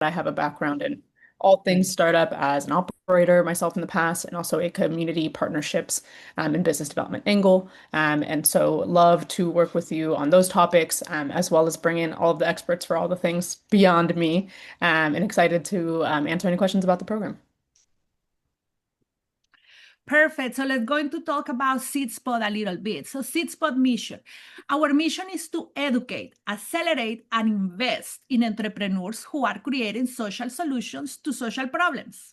I have a background in all things startup as an operator myself in the past, and also a community partnerships and business development angle. And so love to work with you on those topics, as well as bring in all of the experts for all the things beyond me, and excited to answer any questions about the program. Perfect. So let's going to talk about SeedSpot a little bit. So SeedSpot mission. Our mission is to educate, accelerate, and invest in entrepreneurs who are creating social solutions to social problems.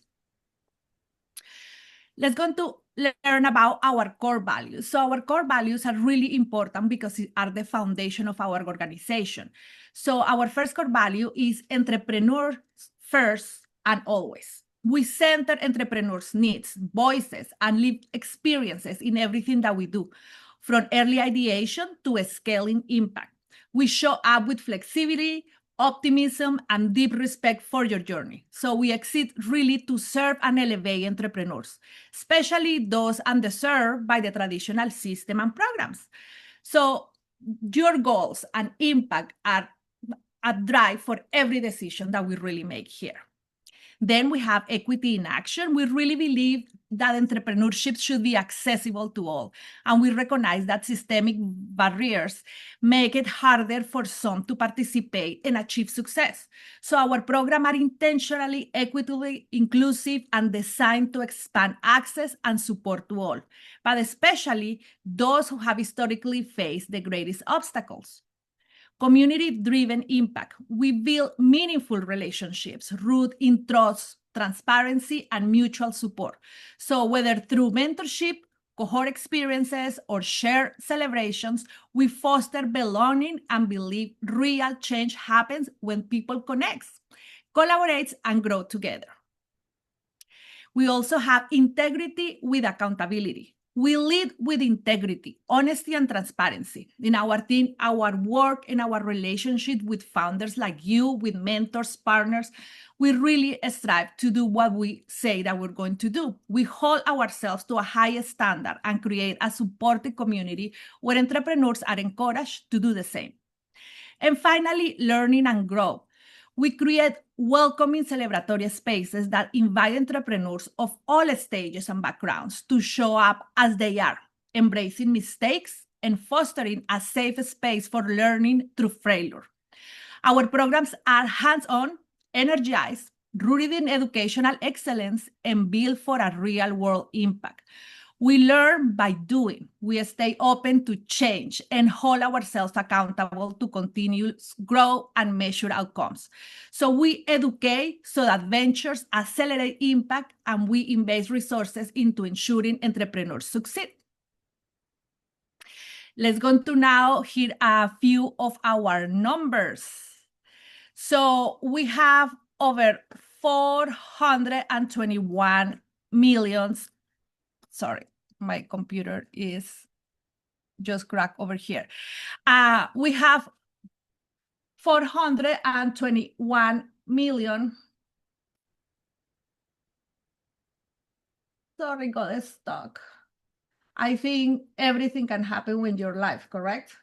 Let's go to learn about our core values. So our core values are really important because they are the foundation of our organization. So our first core value is entrepreneurs first and always. We center entrepreneurs' needs, voices, and lived experiences in everything that we do, from early ideation to scaling impact. We show up with flexibility, optimism, and deep respect for your journey. So we exist really to serve and elevate entrepreneurs, especially those underserved by the traditional system and programs. So your goals and impact are a drive for every decision that we really make here. Then we have equity in action. We really believe that entrepreneurship should be accessible to all. And we recognize that systemic barriers make it harder for some to participate and achieve success. So our programs are intentionally, equitably inclusive and designed to expand access and support to all, but especially those who have historically faced the greatest obstacles. Community-driven impact. We build meaningful relationships rooted in trust, transparency, and mutual support. So whether through mentorship, cohort experiences, or shared celebrations, we foster belonging and believe real change happens when people connect, collaborate, and grow together. We also have integrity with accountability. We lead with integrity, honesty, and transparency. In our team, our work, and our relationship with founders like you, with mentors, partners, we really strive to do what we say that we're going to do. We hold ourselves to a higher standard and create a supportive community where entrepreneurs are encouraged to do the same. And finally, learning and grow. We create welcoming celebratory spaces that invite entrepreneurs of all stages and backgrounds to show up as they are, embracing mistakes and fostering a safe space for learning through failure. Our programs are hands-on, energized, rooted in educational excellence, and built for a real-world impact. We learn by doing. We stay open to change and hold ourselves accountable to continue grow and measure outcomes. So we educate so that ventures accelerate impact, and we invest resources into ensuring entrepreneurs succeed. Let's go to now hear a few of our numbers. So we have over 421 millions. Sorry, my computer is just cracked over here. We have 421 million. Sorry, got stuck. I think everything can happen when you're live, correct?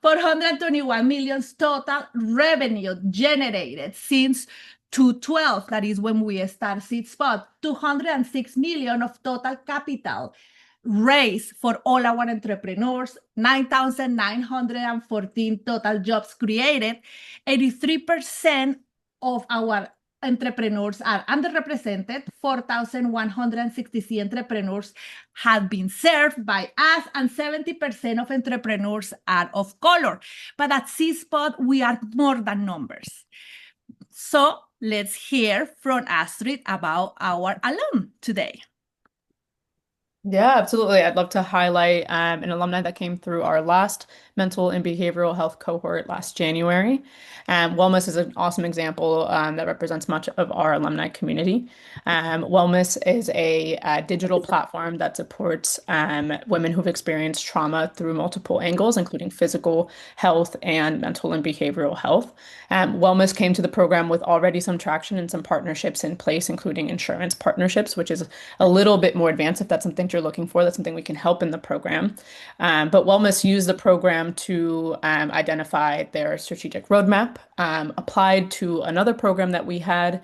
421 million total revenue generated since 2012, that is when we start SeedSpot. 206 million of total capital raised for all our entrepreneurs, 9,914 total jobs created, 83% of our entrepreneurs are underrepresented, 4,160 entrepreneurs have been served by us, and 70% of entrepreneurs are of color. But at SeedSpot, we are more than numbers. So let's hear from Astrid about our alum today. Yeah, absolutely. I'd love to highlight an alumni that came through our last mental and behavioral health cohort last January. Wellness is an awesome example that represents much of our alumni community. Wellness is a digital platform that supports women who've experienced trauma through multiple angles, including physical health and mental and behavioral health. Wellness came to the program with already some traction and some partnerships in place, including insurance partnerships, which is a little bit more advanced if that's something things you're looking for, that's something we can help in the program. But Wellness used the program to identify their strategic roadmap, applied to another program that we had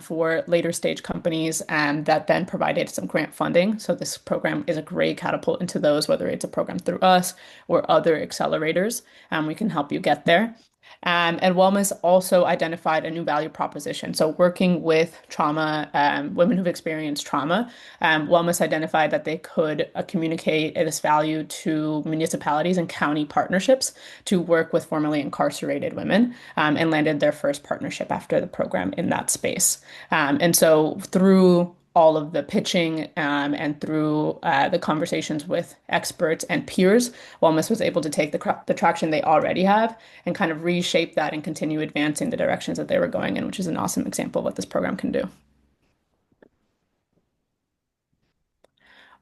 for later stage companies that then provided some grant funding. So this program is a great catapult into those, whether it's a program through us or other accelerators. We can help you get there. And Wellness also identified a new value proposition. So, working with trauma, women who've experienced trauma, Wellness identified that they could communicate this value to municipalities and county partnerships to work with formerly incarcerated women, and landed their first partnership after the program in that space. And so, through all of the pitching and through the conversations with experts and peers, Wellness was able to take the traction they already have and kind of reshape that and continue advancing the directions that they were going in, which is an awesome example of what this program can do.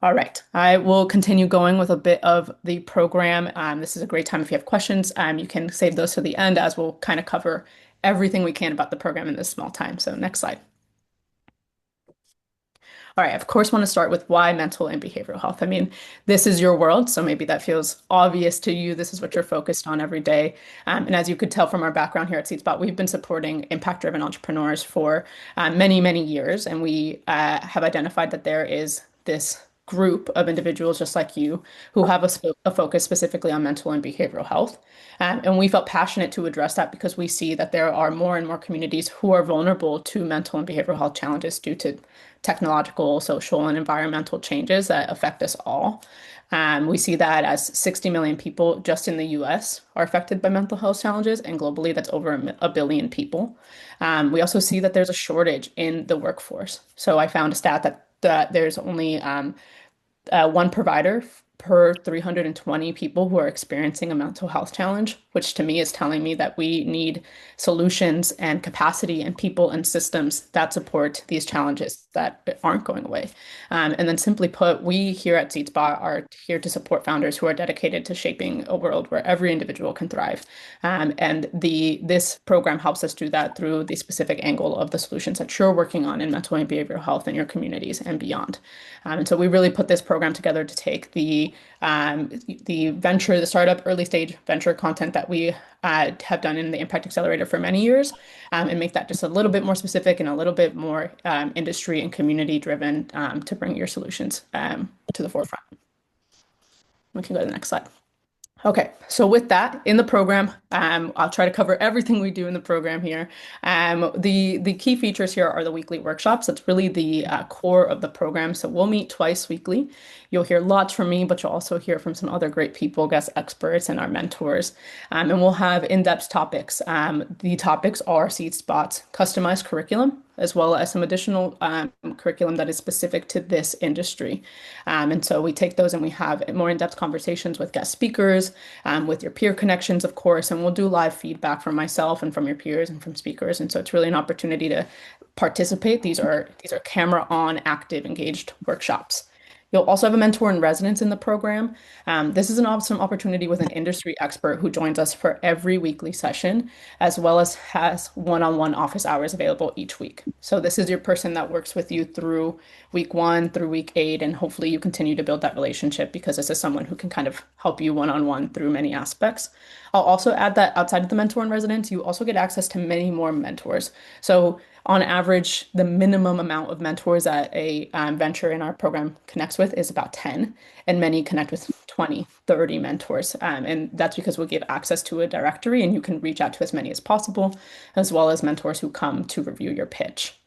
All right, I will continue going with a bit of the program. This is a great time if you have questions. You can save those to the end as we'll kind of cover everything we can about the program in this small time. So next slide. All right, of course, want to start with why mental and behavioral health. I mean, this is your world, so maybe that feels obvious to you. This is what you're focused on every day. And as you could tell from our background here at SeedSpot, we've been supporting impact-driven entrepreneurs for many, many years, and we have identified that there is this group of individuals just like you who have a focus specifically on mental and behavioral health. And we felt passionate to address that because we see that there are more and more communities who are vulnerable to mental and behavioral health challenges due to technological, social, and environmental changes that affect us all. We see that as 60 million people just in the US are affected by mental health challenges, and globally, that's over a billion people. We also see that there's a shortage in the workforce. So I found a stat that there's only one provider per 320 people who are experiencing a mental health challenge, which to me is telling me that we need solutions and capacity and people and systems that support these challenges that aren't going away. And then simply put, we here at SeedSpot are here to support founders who are dedicated to shaping a world where every individual can thrive. And this program helps us do that through the specific angle of the solutions that you're working on in mental and behavioral health in your communities and beyond. And so we really put this program together to take the startup, early stage venture content that we have done in the Impact Accelerator for many years, and make that just a little bit more specific and a little bit more industry and community driven to bring your solutions to the forefront. We can go to the next slide. Okay, so with that in the program, I'll try to cover everything we do in the program here. The key features here are the weekly workshops. That's really the core of the program. So we'll meet twice weekly. You'll hear lots from me, but you'll also hear from some other great people, guest experts, and our mentors. And we'll have in-depth topics. The topics are SeedSpot's customized curriculum, as well as some additional curriculum that is specific to this industry. And so we take those and we have more in-depth conversations with guest speakers, with your peer connections, of course, and we'll do live feedback from myself and from your peers and from speakers. And so it's really an opportunity to participate. These are camera on, active, engaged workshops. You'll also have a mentor in residence in the program. This is an awesome opportunity with an industry expert who joins us for every weekly session, as well as has one-on-one office hours available each week. So this is your person that works with you through week 1 through week 8, and hopefully you continue to build that relationship because this is someone who can kind of help you one-on-one through many aspects. I'll also add that outside of the mentor in residence, you also get access to many more mentors. So on average, the minimum amount of mentors that a venture in our program connects with is about 10, and many connect with 20, 30 mentors. And that's because we'll give access to a directory and you can reach out to as many as possible, as well as mentors who come to review your pitch.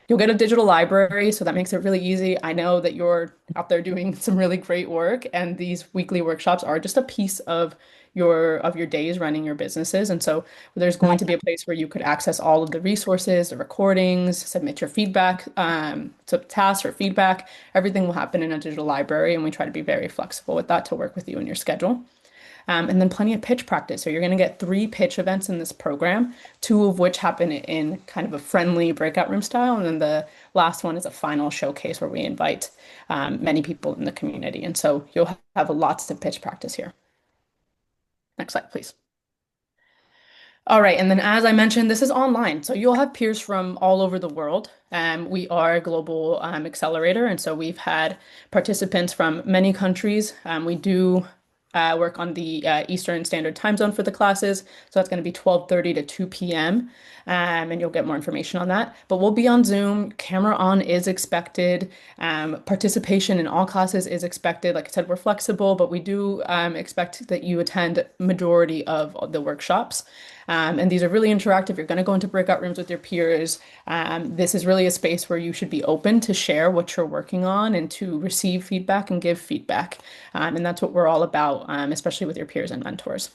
You'll get a digital library, so that makes it really easy. I know that you're out there doing some really great work, and these weekly workshops are just a piece of your days running your businesses. And so there's going to be a place where you could access all of the resources, the recordings, submit your feedback, so tasks or feedback. Everything will happen in a digital library, and we try to be very flexible with that to work with you in your schedule. And then plenty of pitch practice. So you're going to get 3 pitch events in this program, 2 of which happen in kind of a friendly breakout room style. And then the last one is a final showcase where we invite many people in the community. And so you'll have lots of pitch practice here. Next slide, please. All right, and then as I mentioned, this is online, so you'll have peers from all over the world. We are a global accelerator, and so we've had participants from many countries. We do work on the Eastern Standard Time Zone for the classes, so that's going to be 12:30 to 2 p.m. And you'll get more information on that. But we'll be on Zoom. Camera on is expected. Participation in all classes is expected. Like I said, we're flexible, but we do expect that you attend majority of the workshops. And these are really interactive. You're going to go into breakout rooms with your peers. This is really a space where you should be open to share what you're working on and to receive feedback and give feedback. And that's what we're all about, especially with your peers and mentors.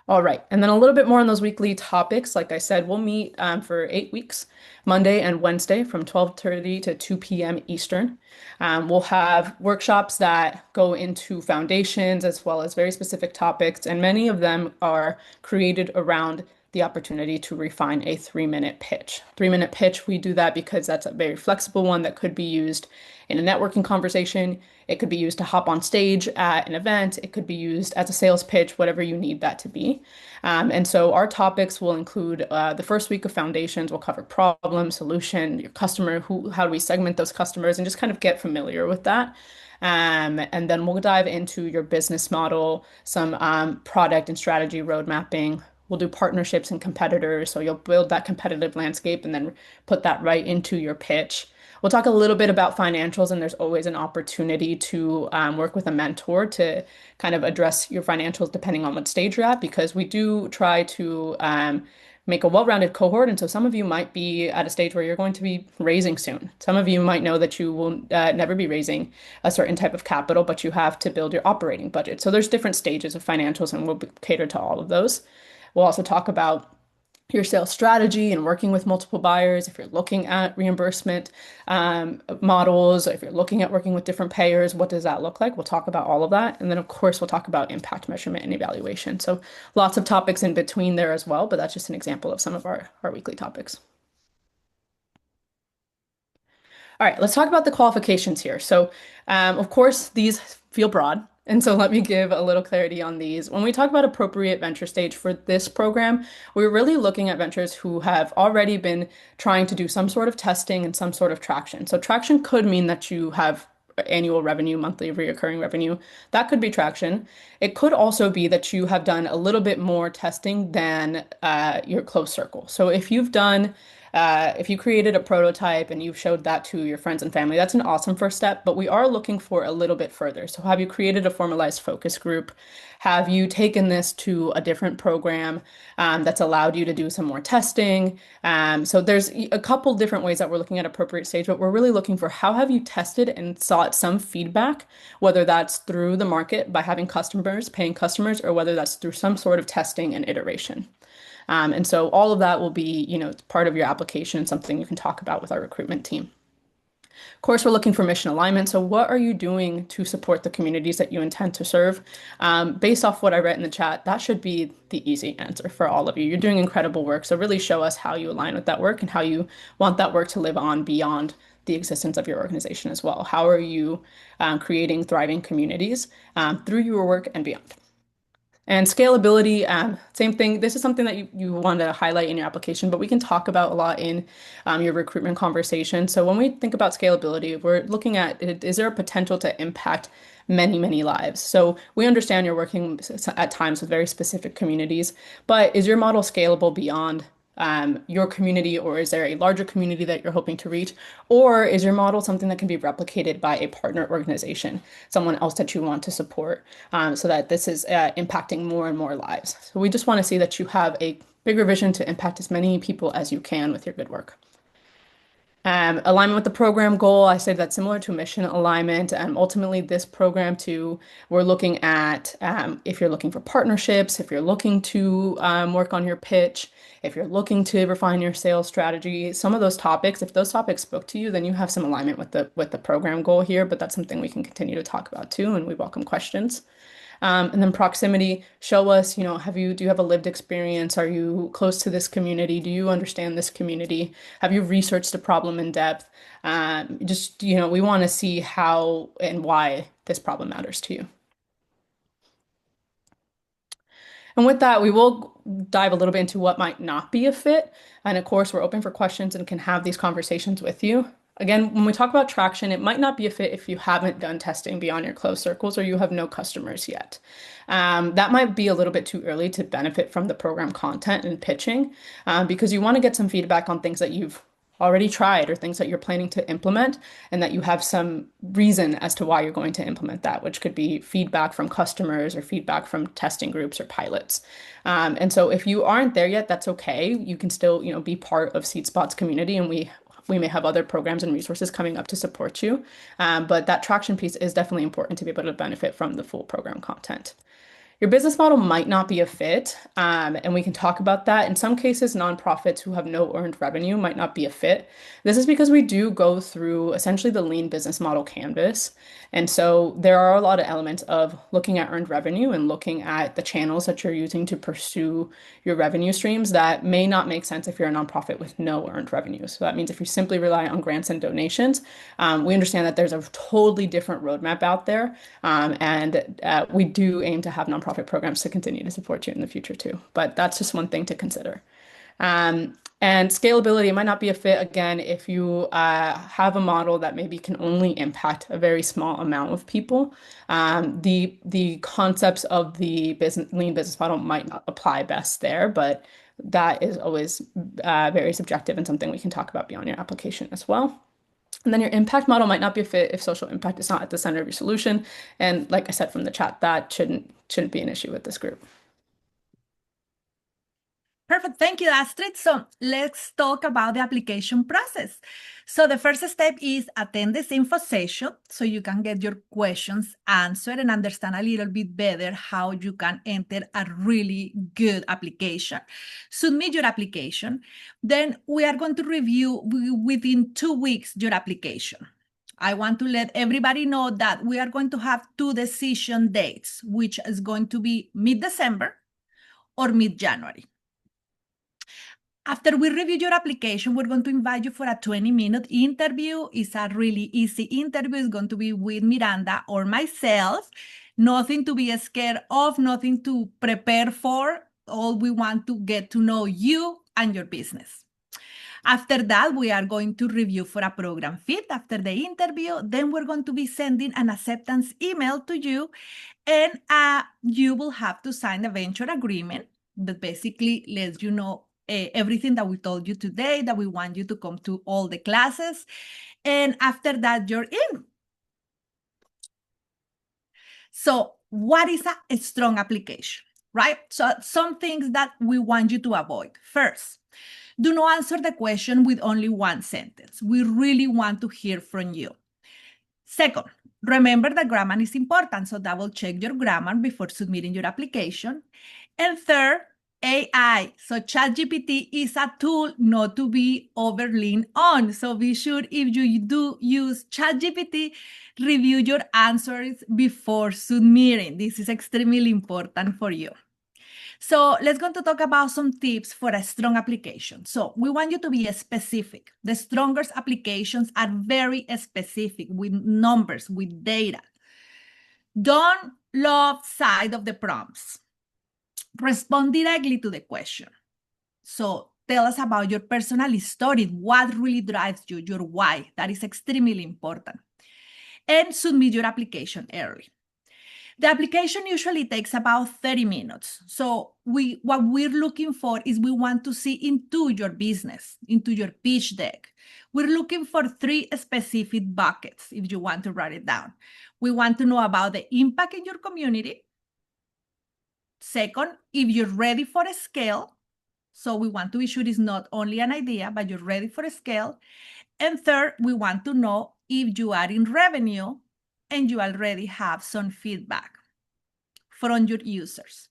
All right. And then a little bit more on those weekly topics. Like I said, we'll meet for 8 weeks, Monday and Wednesday from 12:30 to 2 p.m. Eastern. We'll have workshops that go into foundations as well as very specific topics, and many of them are created around the opportunity to refine a 3-minute pitch. 3-minute pitch, we do that because that's a very flexible one that could be used in a networking conversation. It could be used to hop on stage at an event. It could be used as a sales pitch, whatever you need that to be. And so our topics will include the first week of foundations. We'll cover problem, solution, your customer, how do we segment those customers, and just kind of get familiar with that. And then we'll dive into your business model, some product and strategy road mapping. We'll do partnerships and competitors. So you'll build that competitive landscape and then put that right into your pitch. We'll talk a little bit about financials, and there's always an opportunity to work with a mentor to kind of address your financials depending on what stage you're at, because we do try to make a well-rounded cohort. And so some of you might be at a stage where you're going to be raising soon. Some of you might know that you will never be raising a certain type of capital, but you have to build your operating budget. So there's different stages of financials, and we'll cater to all of those. We'll also talk about your sales strategy and working with multiple buyers. If you're looking at reimbursement models, if you're looking at working with different payers, what does that look like? We'll talk about all of that. And then, of course, we'll talk about impact measurement and evaluation. So lots of topics in between there as well, but that's just an example of some of our weekly topics. All right, let's talk about the qualifications here. So, of course, these feel broad. And so let me give a little clarity on these. When we talk about appropriate venture stage for this program, we're really looking at ventures who have already been trying to do some sort of testing and some sort of traction. So traction could mean that you have annual revenue, monthly recurring revenue. That could be traction. It could also be that you have done a little bit more testing than your close circle. So if you created a prototype and you've showed that to your friends and family, that's an awesome first step, but we are looking for a little bit further. So have you created a formalized focus group? Have you taken this to a different program that's allowed you to do some more testing? So there's a couple different ways that we're looking at appropriate stage, but we're really looking for how have you tested and sought some feedback, whether that's through the market by having customers, paying customers, or whether that's through some sort of testing and iteration. And so all of that will be, part of your application, something you can talk about with our recruitment team. Of course, we're looking for mission alignment. So what are you doing to support the communities that you intend to serve? Based off what I read in the chat, that should be the easy answer for all of you. You're doing incredible work. So really show us how you align with that work and how you want that work to live on beyond the existence of your organization as well. How are you creating thriving communities through your work and beyond? And scalability, same thing. This is something that you want to highlight in your application, but we can talk about a lot in your recruitment conversation. So when we think about scalability, we're looking at, is there a potential to impact many, many lives? So we understand you're working at times with very specific communities, but is your model scalable beyond your community, or is there a larger community that you're hoping to reach? Or is your model something that can be replicated by a partner organization, someone else that you want to support, so that this is impacting more and more lives? So we just want to see that you have a bigger vision to impact as many people as you can with your good work. Alignment with the program goal, I say that's similar to mission alignment. Ultimately, this program too, we're looking at if you're looking for partnerships, if you're looking to work on your pitch, if you're looking to refine your sales strategy, some of those topics, if those topics spoke to you, then you have some alignment with the program goal here. But that's something we can continue to talk about too, and we welcome questions. And then proximity, show us, do you have a lived experience? Are you close to this community? Do you understand this community? Have you researched the problem in depth? We want to see how and why this problem matters to you. And with that, we will dive a little bit into what might not be a fit. And of course, we're open for questions and can have these conversations with you. Again, when we talk about traction, it might not be a fit if you haven't done testing beyond your closed circles or you have no customers yet. That might be a little bit too early to benefit from the program content and pitching, because you want to get some feedback on things that you've already tried or things that you're planning to implement and that you have some reason as to why you're going to implement that, which could be feedback from customers or feedback from testing groups or pilots. And so if you aren't there yet, that's okay. You can still, be part of SeedSpot's community, and we may have other programs and resources coming up to support you. But that traction piece is definitely important to be able to benefit from the full program content. Your business model might not be a fit, and we can talk about that. In some cases, nonprofits who have no earned revenue might not be a fit. This is because we do go through essentially the lean business model canvas. And so there are a lot of elements of looking at earned revenue and looking at the channels that you're using to pursue your revenue streams that may not make sense if you're a nonprofit with no earned revenue. So that means if you simply rely on grants and donations, we understand that there's a totally different roadmap out there. And we do aim to have nonprofit programs to continue to support you in the future too. But that's just one thing to consider. And scalability might not be a fit again if you have a model that maybe can only impact a very small amount of people. The concepts of the lean business model might not apply best there, but that is always very subjective and something we can talk about beyond your application as well. And then your impact model might not be a fit if social impact is not at the center of your solution. And like I said from the chat, that shouldn't be an issue with this group. Perfect. Thank you, Astrid. So let's talk about the application process. So the first step is attend this info session so you can get your questions answered and understand a little bit better how you can enter a really good application. Submit your application. Then we are going to review within 2 weeks your application. I want to let everybody know that we are going to have 2 decision dates, which is going to be mid-December or mid-January. After we review your application, we're going to invite you for a 20-minute interview. It's a really easy interview. It's going to be with Miranda or myself. Nothing to be scared of, nothing to prepare for. All we want to get to know you and your business. After that, we are going to review for a program fit after the interview. Then we're going to be sending an acceptance email to you, and you will have to sign a venture agreement that basically lets you know everything that we told you today, that we want you to come to all the classes. And after that, you're in. So what is a strong application, right? So some things that we want you to avoid. First, do not answer the question with only one sentence. We really want to hear from you. Second, remember that grammar is important, so double check your grammar before submitting your application. And third, AI. So ChatGPT is a tool not to be overleaned on. So be sure if you do use ChatGPT, review your answers before submitting. This is extremely important for you. So let's go to talk about some tips for a strong application. So we want you to be specific. The strongest applications are very specific with numbers, with data. Don't love side of the prompts. Respond directly to the question. So tell us about your personal story, what really drives you, your why. That is extremely important. And submit your application early. The application usually takes about 30 minutes. So what we're looking for is we want to see into your business, into your pitch deck. We're looking for 3 specific buckets if you want to write it down. We want to know about the impact in your community. Second, if you're ready for a scale. So we want to be sure it's not only an idea, but you're ready for a scale. And third, we want to know if you are in revenue and you already have some feedback from your users.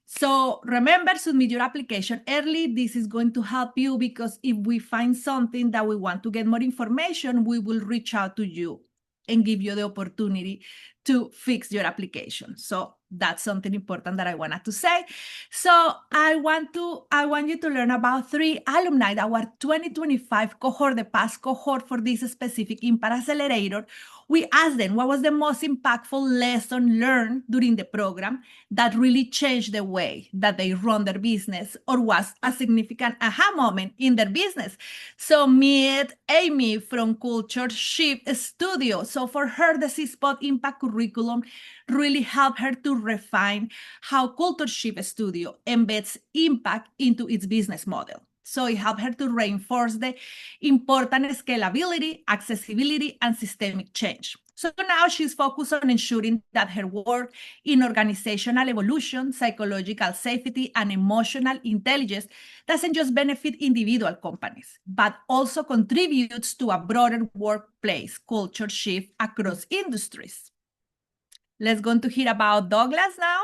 So remember, submit your application early. This is going to help you because if we find something that we want to get more information, we will reach out to you and give you the opportunity to fix your application. So that's something important that I wanted to say. So I want you to learn about 3 alumni, our 2025 cohort, the past cohort for this specific Impact Accelerator, We asked them what was the most impactful lesson learned during the program that really changed the way that they run their business or was a significant aha moment in their business. So meet Amy from Culture Shift Studio. So for her, the C-Spot Impact curriculum really helped her to refine how Culture Shift Studio embeds impact into its business model. So it helped her to reinforce the important scalability, accessibility, and systemic change. So now she's focused on ensuring that her work in organizational evolution, psychological safety, and emotional intelligence doesn't just benefit individual companies, but also contributes to a broader workplace culture shift across industries. Let's go to hear about Douglas now.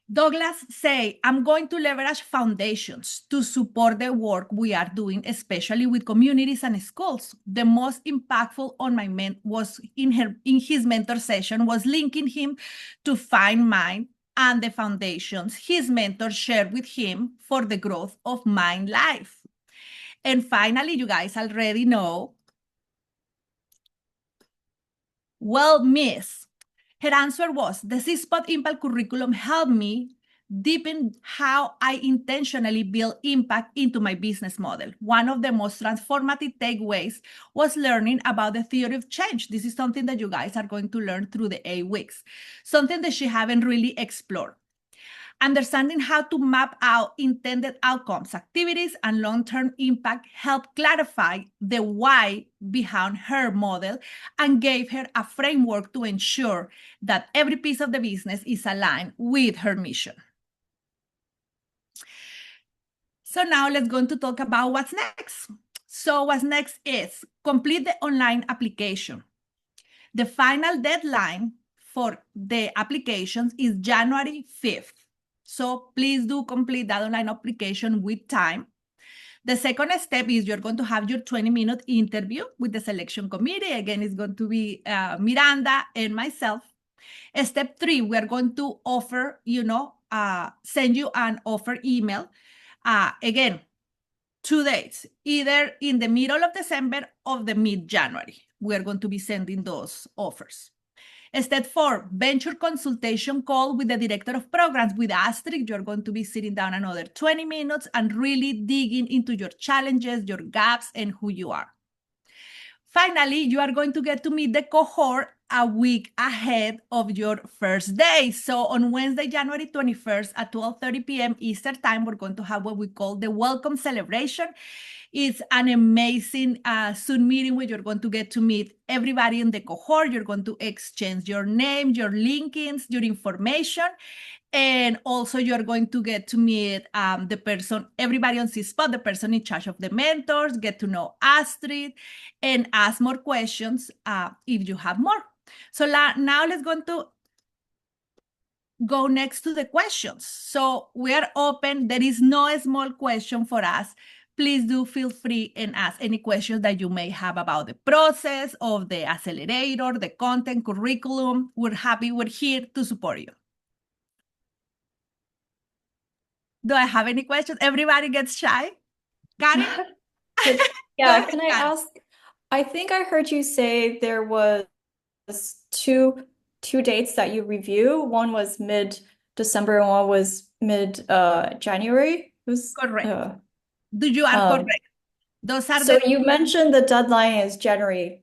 Douglas say, I'm going to leverage foundations to support the work we are doing, especially with communities and schools. The most impactful on my was in his mentor session was linking him to Find Mind and the foundations his mentor shared with him for the growth of Mind Life. And finally, you guys already know, well, Miss, her answer was, the C-Spot Impact curriculum helped me deepen how I intentionally build impact into my business model. One of the most transformative takeaways was learning about the theory of change. This is something that you guys are going to learn through the 8 weeks, something that she haven't really explored. Understanding how to map out intended outcomes, activities, and long-term impact helped clarify the why behind her model and gave her a framework to ensure that every piece of the business is aligned with her mission. So now let's go to talk about what's next. So what's next is complete the online application. The final deadline for the applications is January 5th. So please do complete that online application with time. The second step is you're going to have your 20-minute interview with the selection committee. Again, it's going to be Miranda and myself. Step 3, we're going to offer, send you an offer email. Again, 2 dates, either in the middle of December or the mid-January. We're going to be sending those offers. Step 4, venture consultation call with the director of programs with Astrid. You're going to be sitting down another 20 minutes and really digging into your challenges, your gaps, and who you are. Finally, you are going to get to meet the cohort a week ahead of your first day. So on Wednesday, January 21st at 12:30 p.m. Eastern Time, we're going to have what we call the welcome celebration. It's an amazing Zoom meeting where you're going to get to meet everybody in the cohort. You're going to exchange your name, your LinkedIn, your information. And also you're going to get to meet the person, everybody on C-Spot, the person in charge of the mentors, get to know Astrid, and ask more questions if you have more. So now let's go next to the questions. So we are open. There is no small question for us. Please do feel free and ask any questions that you may have about the process of the accelerator, the content, curriculum. We're here to support you. Do I have any questions? Everybody gets shy. Got it? Yeah, can I ask? I think I heard you say there was two dates that you review. One was mid-December and one was mid-January. Correct. You are correct. Those are so you mentioned the deadline is January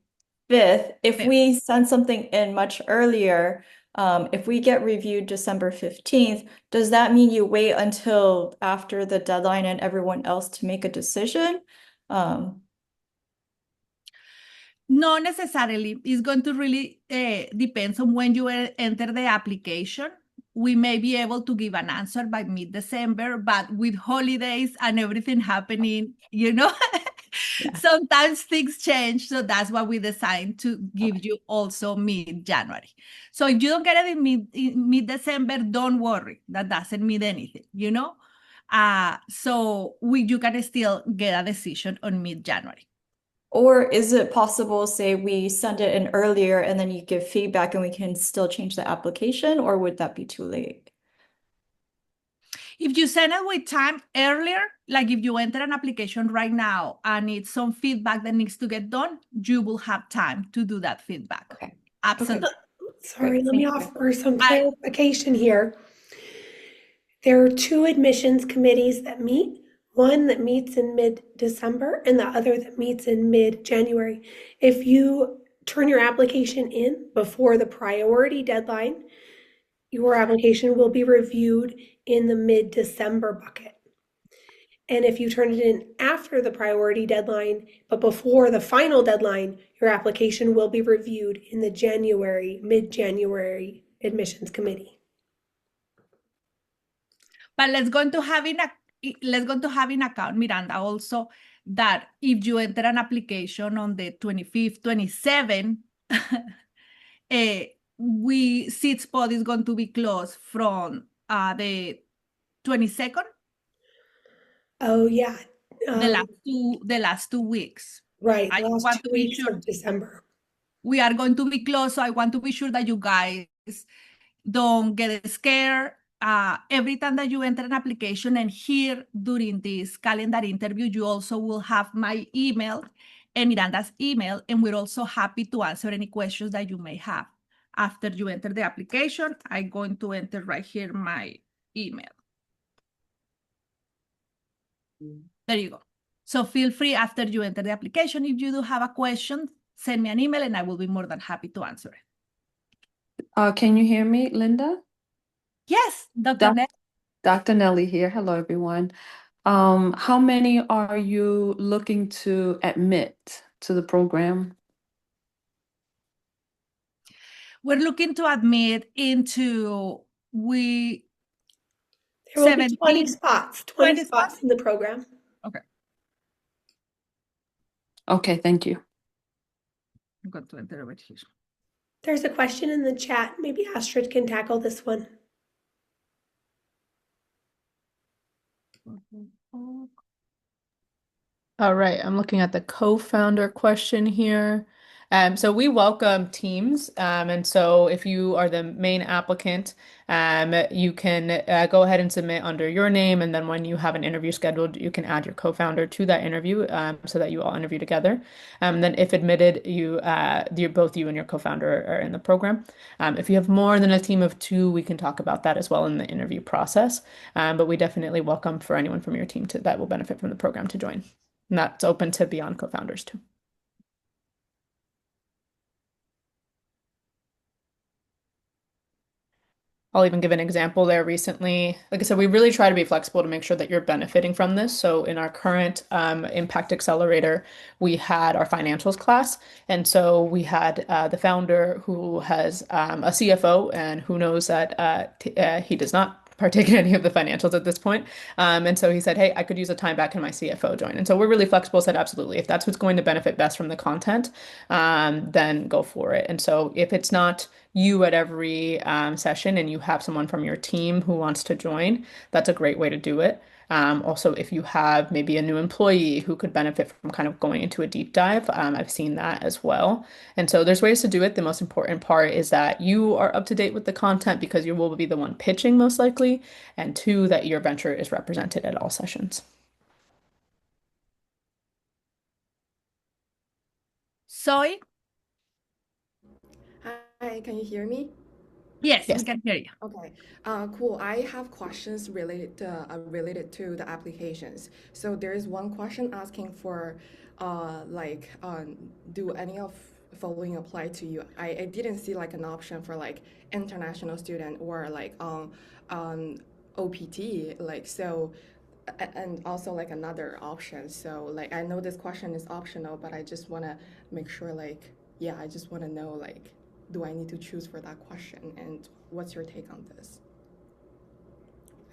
5th. If 5th. we send something in much earlier, if we get reviewed December 15th, does that mean you wait until after the deadline and everyone else to make a decision? Not necessarily. It's going to really depend on when you enter the application. We may be able to give an answer by mid-December, but with holidays and everything happening, yeah. Sometimes things change. So that's why we decided to give you also mid-January. So if you don't get it in mid-December, don't worry. That doesn't mean anything, So you can still get a decision on mid-January. Or is it possible, say, we send it in earlier and then you give feedback and we can still change the application, or would that be too late? If you send it with time earlier, like if you enter an application right now and it's some feedback that needs to get done, you will have time to do that feedback. Okay. Absolutely. Great. Sorry, let Thank me you. offer some clarification here. There are two admissions committees that meet, one that meets in mid-December and the other that meets in mid-January. If you turn your application in before the priority deadline, your application will be reviewed in the mid-December bucket. And if you turn it in after the priority deadline, but before the final deadline, your application will be reviewed in the mid-January admissions committee. But let's go into having account, Miranda, also that if you enter an application on the 25th, 27th, seat spot is going to be closed from the 22nd, Oh, yeah. the last 2 weeks. Right, I the last want 2 to be weeks sure of December. we are going to be closed, so I want to be sure that you guys don't get scared. Every time that you enter an application, and here during this calendar interview, you also will have my email and Miranda's email, and we're also happy to answer any questions that you may have. After you enter the application, I'm going to enter right here my email. There you go. So feel free after you enter the application, if you do have a question, send me an email and I will be more than happy to answer it. Can you hear me, Linda? Yes, Dr. Doc- Nett. Dr. Nelly here. Hello, everyone. How many are you looking to admit to the program? We're looking to admit into There will be 20 spots, 20 spots in the program. Okay. Okay, thank you. I'm going to enter over here. There's a question in the chat. Maybe Astrid can tackle this one. All right, I'm looking at the co-founder question here. So we welcome teams, and so if you are the main applicant, you can go ahead and submit under your name, and then when you have an interview scheduled, you can add your co-founder to that interview, so that you all interview together. Then, if admitted, both you and your co-founder are in the program. If you have more than a team of two, we can talk about that as well in the interview process. But we definitely welcome for anyone from your team that will benefit from the program to join. And that's open to beyond co-founders too. I'll even give an example there recently. Like I said, we really try to be flexible to make sure that you're benefiting from this. So in our current Impact Accelerator, we had our financials class. And so we had the founder who has a CFO and who knows that he does not partake in any of the financials at this point. And so he said, hey, I could use a time back in my CFO join. And so we're really flexible, said absolutely. If that's what's going to benefit best from the content, then go for it. And so if it's not you at every session and you have someone from your team who wants to join, that's a great way to do it. Also, if you have maybe a new employee who could benefit from kind of going into a deep dive, I've seen that as well. And so there's ways to do it. The most important part is that you are up to date with the content because you will be the one pitching most likely, and two, that your venture is represented at all sessions. Zoe? Hi, can you hear me? Yes, Yes. we can hear you. Okay, cool. I have questions related to the applications. So there is one question asking for, do any of following apply to you? I didn't see like an option for like international student or like OPT, like so, and also like another option. So like I know this question is optional, but I just wanna make sure like, yeah, I just wanna know like, do I need to choose for that question? And what's your take on this?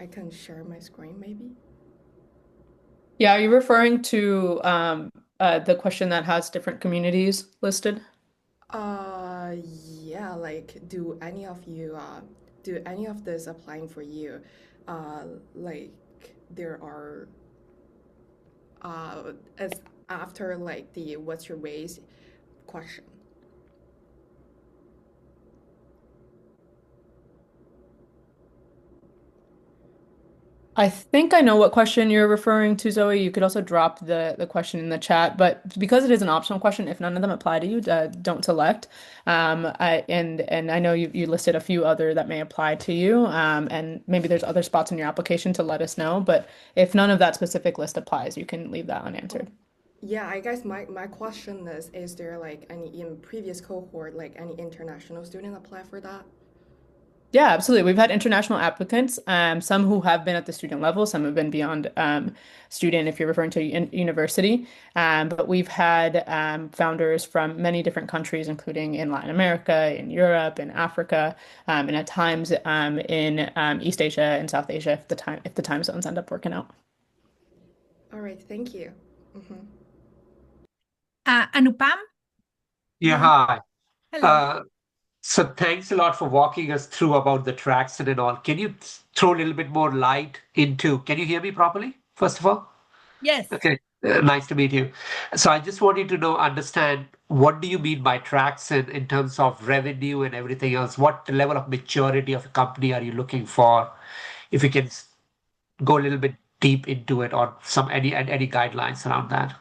I can share my screen maybe. Yeah, are you referring to the question that has different communities listed? Yeah, like do any of this applying for you? Uh, like there are as after like the what's your race question. I think I know what question you're referring to, Zoe. You could also drop the question in the chat, but because it is an optional question, if none of them apply to you, don't select. And I know you listed a few other that may apply to you, and maybe there's other spots in your application to let us know. But if none of that specific list applies, you can leave that unanswered. Yeah, I guess my question is there like any in previous cohort, like any international student apply for that? Yeah, absolutely. We've had international applicants, some who have been at the student level, some have been beyond student, if you're referring to university. But we've had founders from many different countries, including in Latin America, in Europe, in Africa, and at times in East Asia and South Asia, if the time zones end up working out. All right, thank you. Mhm. Anupam, Yeah, you, hi. hello. Uh, so thanks a lot for walking us through about the traction and all. Can you throw a little bit more light into, can you hear me properly, first of all? Yes. Okay, nice to meet you. So I just wanted to know, understand, what do you mean by traction in terms of revenue and everything else? What level of maturity of a company are you looking for? If you can go a little bit deep into it, or any guidelines around that.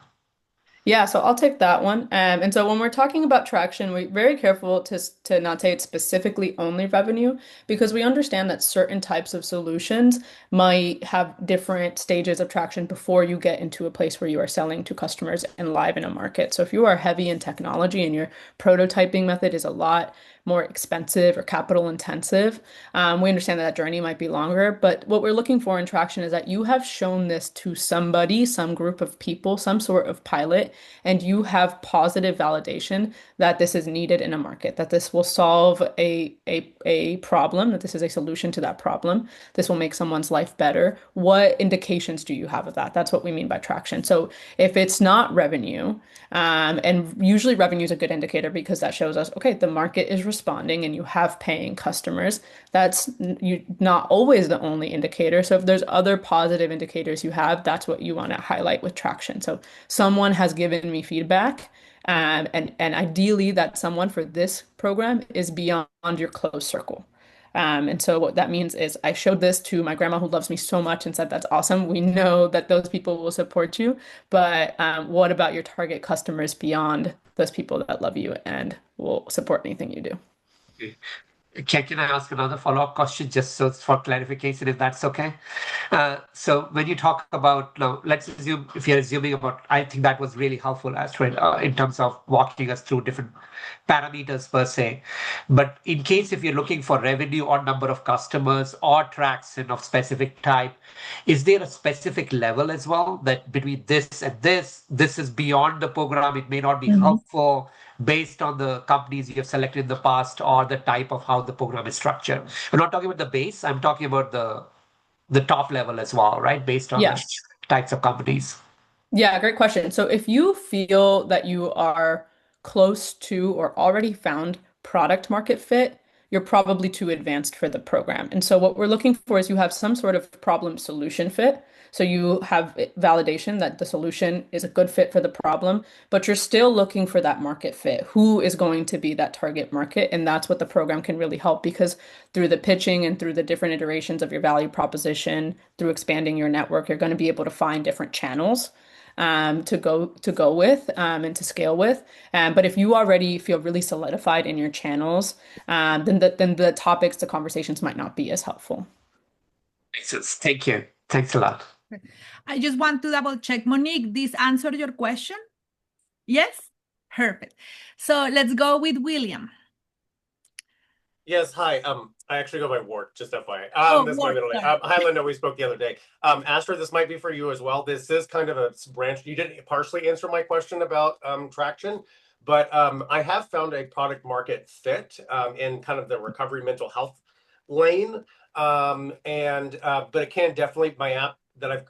Yeah, so I'll take that one. And so when we're talking about traction, we're very careful to not say it's specifically only revenue because we understand that certain types of solutions might have different stages of traction before you get into a place where you are selling to customers and live in a market. So if you are heavy in technology and your prototyping method is a lot more expensive or capital intensive, we understand that that journey might be longer. But what we're looking for in traction is that you have shown this to somebody, some group of people, some sort of pilot, and you have positive validation that this is needed in a market, that this will solve a problem, that this is a solution to that problem. This will make someone's life better. What indications do you have of that? That's what we mean by traction. So if it's not revenue, and usually revenue is a good indicator because that shows us, okay, the market is responding and you have paying customers. That's not always the only indicator. So if there's other positive indicators you have, that's what you want to highlight with traction. So someone has given me feedback, and ideally that someone for this program is beyond your close circle. And so what that means is I showed this to my grandma who loves me so much and said, that's awesome. We know that those people will support you, but what about your target customers beyond those people that love you and will support anything you do? Can I ask another follow-up question just so for clarification, if that's okay? So when you talk about, now, let's assume, if you're assuming about, I think that was really helpful, Astrid, in terms of walking us through different parameters per se. But in case if you're looking for revenue or number of customers or traction of specific type, is there a specific level as well that between this and this is beyond the program, it may not be helpful based on the companies you have selected in the past or the type of how the program is structured? I'm not talking about the base, I'm talking about the top level as well, right? Based on the Yes. types of companies. Yeah, great question. So if you feel that you are close to or already found product market fit, you're probably too advanced for the program. And so what we're looking for is you have some sort of problem solution fit. So you have validation that the solution is a good fit for the problem, but you're still looking for that market fit. Who is going to be that target market? And that's what the program can really help because through the pitching and through the different iterations of your value proposition, through expanding your network, you're going to be able to find different channels to go with and to scale with. But if you already feel really solidified in your channels, then the topics, the conversations might not be as helpful. Makes sense. Thank you. Thanks a lot. I just want to double check, Monique, this answered your question? Yes? Perfect. So let's go with William. Yes, hi. I actually go by Wart, just FYI. Oh, This is my Wart, middle name. sorry. Hi, Linda. We spoke the other day. Astrid, this might be for you as well. This is kind of a branch. You didn't partially answer my question about traction, but I have found a product market fit in kind of the recovery mental health lane. But it can definitely, my app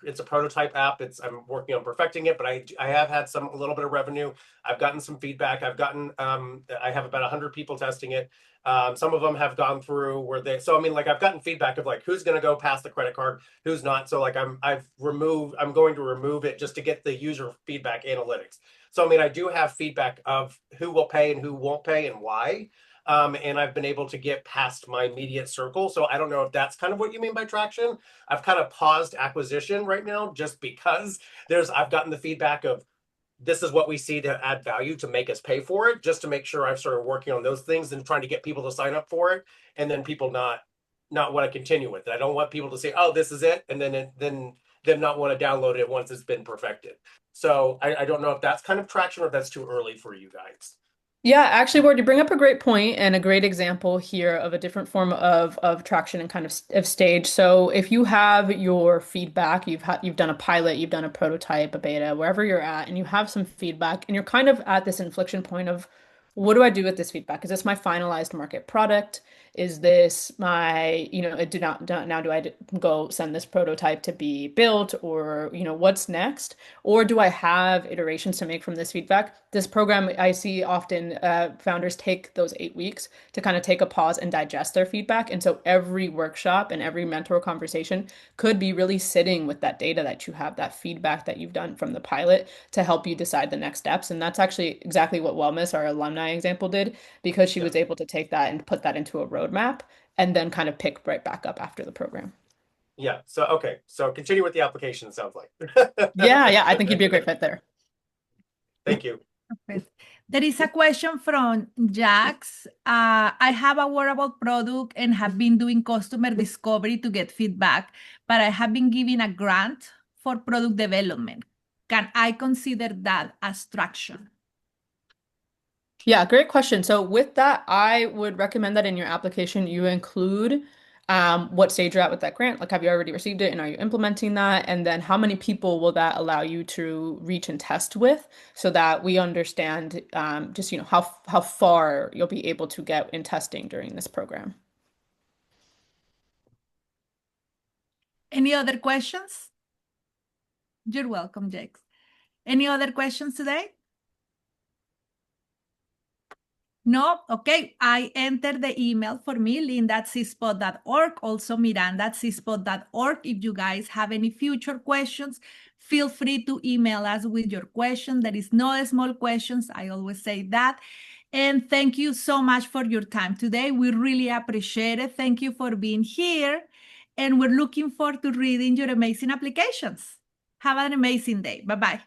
it's a prototype app. I'm working on perfecting it, but I have had a little bit of revenue. I've gotten some feedback. I have about 100 people testing it. Some of them have gone through so I mean, like, I've gotten feedback of like who's going to go past the credit card, who's not. So like I'm going to remove it just to get the user feedback analytics. So I mean, I do have feedback of who will pay and who won't pay and why. And I've been able to get past my immediate circle. So I don't know if that's kind of what you mean by traction. I've kind of paused acquisition right now just because I've gotten the feedback of this is what we see to add value to make us pay for it, just to make sure I've started working on those things and trying to get people to sign up for it, and then people not want to continue with it. I don't want people to say, oh, this is it, and then them not want to download it once it's been perfected. So I don't know if that's kind of traction or if that's too early for you guys. Yeah, actually, Ward, you bring up a great point and a great example here of a different form of traction and kind of stage. So if you have your feedback, you've done a pilot, you've done a prototype, a beta, wherever you're at, and you have some feedback, and you're kind of at this inflection point of what do I do with this feedback? Is this my finalized market product? Is this my, now do I go send this prototype to be built or, what's next? Or do I have iterations to make from this feedback? This program, I see often founders take those 8 weeks to kind of take a pause and digest their feedback. And so every workshop and every mentor conversation could be really sitting with that data that you have, that feedback that you've done from the pilot to help you decide the next steps. And that's actually exactly what Wellness, our alumni example, did because she was able to take that and put that into a roadmap and then kind of pick right back up after the program. Yeah. So, okay. So continue with the application, it sounds like. Yeah. I think you'd be a great fit there. Thank you. Perfect. There is a question from Jax. I have a wearable product and have been doing customer discovery to get feedback, but I have been given a grant for product development. Can I consider that as traction? Yeah, great question. So with that, I would recommend that in your application you include what stage you're at with that grant. Like, have you already received it and are you implementing that? And then how many people will that allow you to reach and test with so that we understand just, how far you'll be able to get in testing during this program. Any other questions? You're welcome, Jax. Any other questions today? No? Okay. I entered the email for me, linda@cispod.org, also miranda@cispod.org. If you guys have any future questions, feel free to email us with your question. There is no small questions. I always say that. And thank you so much for your time today. We really appreciate it. Thank you for being here. And we're looking forward to reading your amazing applications. Have an amazing day. Bye-bye.